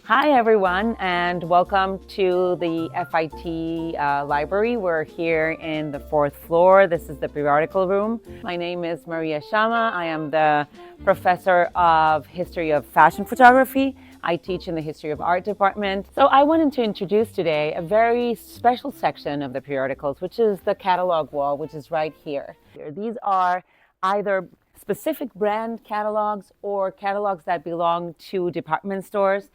Hi everyone, and welcome to the FIT library. We're here in the 4th floor. This is the periodical room. My name is Maria Chammah. I am the professor of history of fashion photography. I teach in the history of art department. So I wanted to introduce today a very special section of the periodicals, which is the catalog wall, which is right here. These are either specific brand catalogs or catalogs that belong to department stores.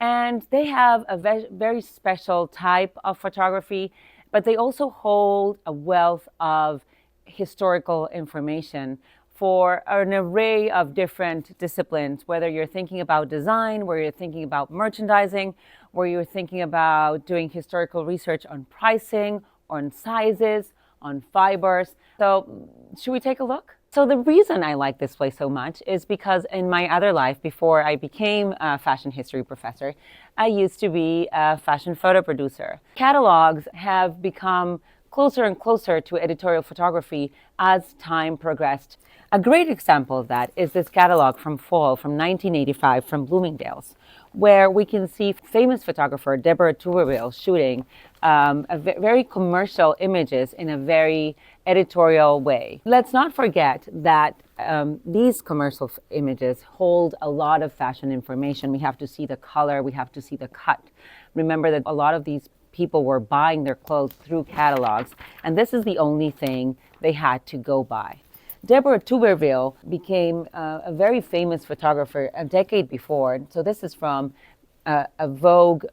And they have a very special type of photography, but they also hold a wealth of historical information for an array of different disciplines, whether you're thinking about design, whether you're thinking about merchandising, where you're thinking about doing historical research on pricing, on sizes, on fibers. So should we take a look? So the reason I like this place so much is because in my other life, before I became a fashion history professor, I used to be a fashion photo producer. Catalogs have become closer and closer to editorial photography as time progressed. A great example of that is this catalog from fall from 1985 from Bloomingdale's, where we can see famous photographer Deborah Turbeville shooting very commercial images in a very editorial way. Let's not forget that these commercial images hold a lot of fashion information. We have to see the color, we have to see the cut. Remember that a lot of these people were buying their clothes through catalogs, and this is the only thing they had to go by. Deborah Turbeville became a very famous photographer a decade before. So this is from a Vogue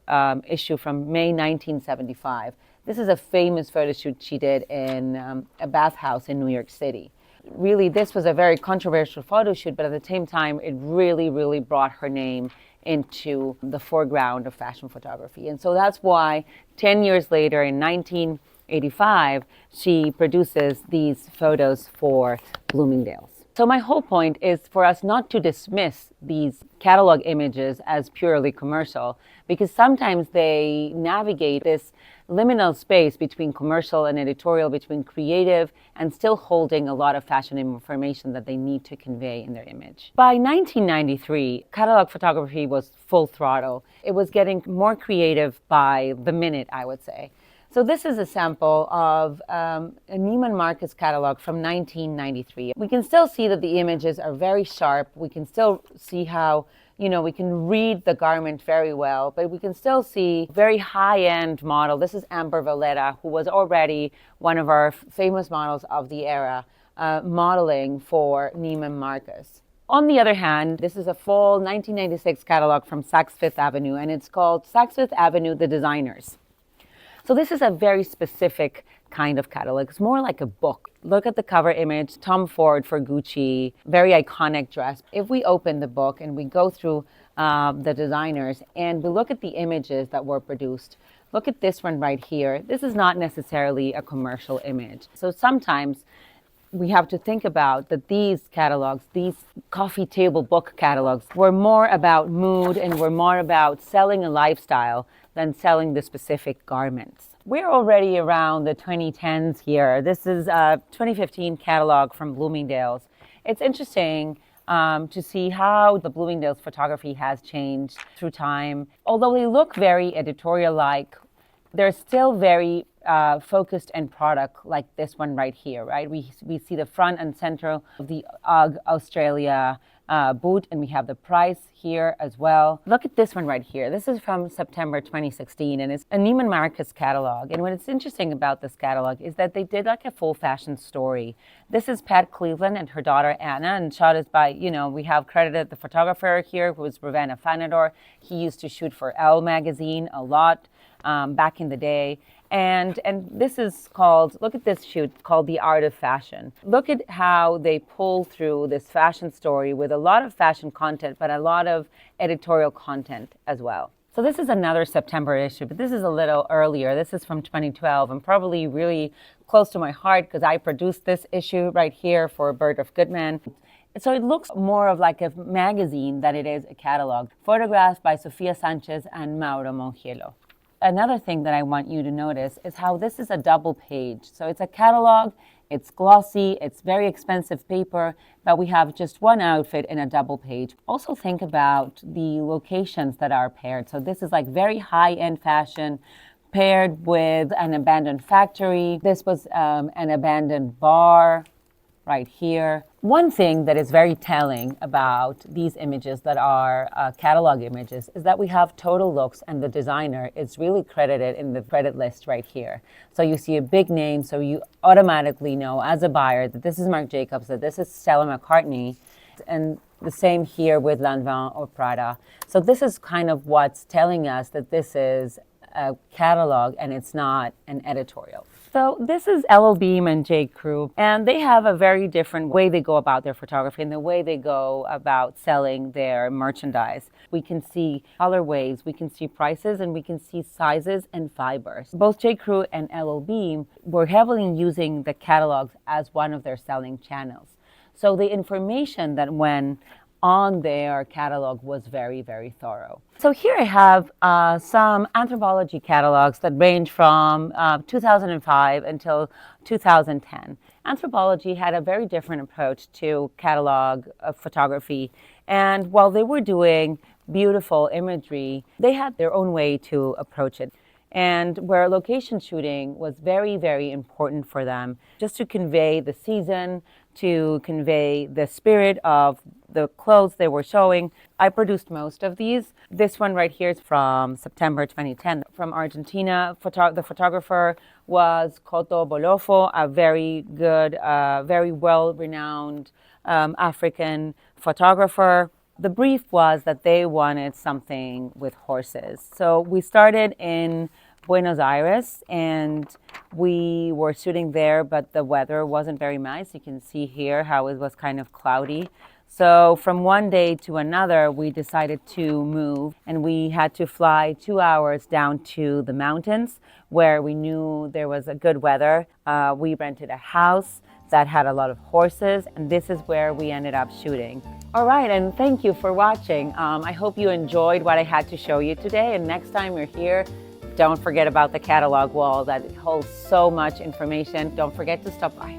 issue from May 1975. This is a famous photo shoot she did in a bathhouse in New York City. Really, this was a very controversial photo shoot, but at the same time, it really brought her name into the foreground of fashion photography. And so that's why 10 years later, in 1985, she produces these photos for Bloomingdale's. So my whole point is for us not to dismiss these catalog images as purely commercial, because sometimes they navigate this liminal space between commercial and editorial, between creative and still holding a lot of fashion information that they need to convey in their image. By 1993, catalog photography was full throttle. It was getting more creative by the minute, I would say. So this is a sample of a Neiman Marcus catalog from 1993. We can still see that the images are very sharp. We can still see how, we can read the garment very well, but we can still see very high-end model. This is Amber Valletta, who was already one of our famous models of the era, modeling for Neiman Marcus. On the other hand, this is a fall 1996 catalog from Saks Fifth Avenue, and it's called Saks Fifth Avenue, The Designers. So this is a very specific kind of catalog. It's more like a book. Look at the cover image, Tom Ford for Gucci, very iconic dress. If we open the book and we go through the designers and we look at the images that were produced, look at this one right here. This is not necessarily a commercial image. So sometimes we have to think about that these catalogs, these coffee table book catalogs, were more about mood and were more about selling a lifestyle than selling the specific garments. We're already around the 2010s here. This is a 2015 catalog from Bloomingdale's. It's interesting to see how the Bloomingdale's photography has changed through time. Although they look very editorial-like, they're still very focused and product, like this one right here, right? We see the front and center of the UGG Australia boot, and we have the price here as well. Look at this one right here. This is from September 2016, and it's a Neiman Marcus catalog. And what's interesting about this catalog is that they did like a full fashion story. This is Pat Cleveland and her daughter Anna, and shot is by, we have credited the photographer here, who was Ruven Afanador. He used to shoot for Elle magazine a lot back in the day. And this is called, look at this shoot called The Art of Fashion. Look at how they pull through this fashion story with a lot of fashion content, but a lot of editorial content as well. So this is another September issue, but this is a little earlier. This is from 2012 and probably really close to my heart because I produced this issue right here for Bergdorf Goodman. So it looks more of like a magazine than it is a catalog. Photographs by Sofia Sanchez and Mauro Mongiello. Another thing that I want you to notice is how this is a double page. So it's a catalog It's glossy, it's very expensive paper, but we have just one outfit in a double page. Also think about the locations that are paired. So this is like very high-end fashion paired with an abandoned factory. This was an abandoned bar right here. One thing that is very telling about these images that are catalog images is that we have total looks, and the designer is really credited in the credit list right here. So you see a big name, so you automatically know as a buyer that this is Marc Jacobs, that this is Stella McCartney, and the same here with Lanvin or Prada. So this is kind of what's telling us that this is a catalog and it's not an editorial. So this is L.L.Bean and J. Crew, and they have a very different way they go about their photography and the way they go about selling their merchandise. We can see colorways, we can see prices, and we can see sizes and fibers. Both J. Crew and L.L.Bean were heavily using the catalogs as one of their selling channels. So the information that went on their catalog was very, very thorough. So here I have some Anthropologie catalogs that range from 2005 until 2010. Anthropologie had a very different approach to catalog photography, and while they were doing beautiful imagery, they had their own way to approach it. And where location shooting was very, very important for them, just to convey the season, to convey the spirit of the clothes they were showing. I produced most of these. This one right here is from September 2010. From Argentina, the photographer was Koto Bolofo, a very good, very well-renowned African photographer. The brief was that they wanted something with horses. So we started in Buenos Aires, and we were shooting there, but the weather wasn't very nice. You can see here how it was kind of cloudy. So from one day to another, we decided to move, and we had to fly 2 hours down to the mountains where we knew there was a good weather. We rented a house that had a lot of horses, and this is where we ended up shooting. All right, and thank you for watching. I hope you enjoyed what I had to show you today, and next time you're here, don't forget about the catalog wall that holds so much information. Don't forget to stop by.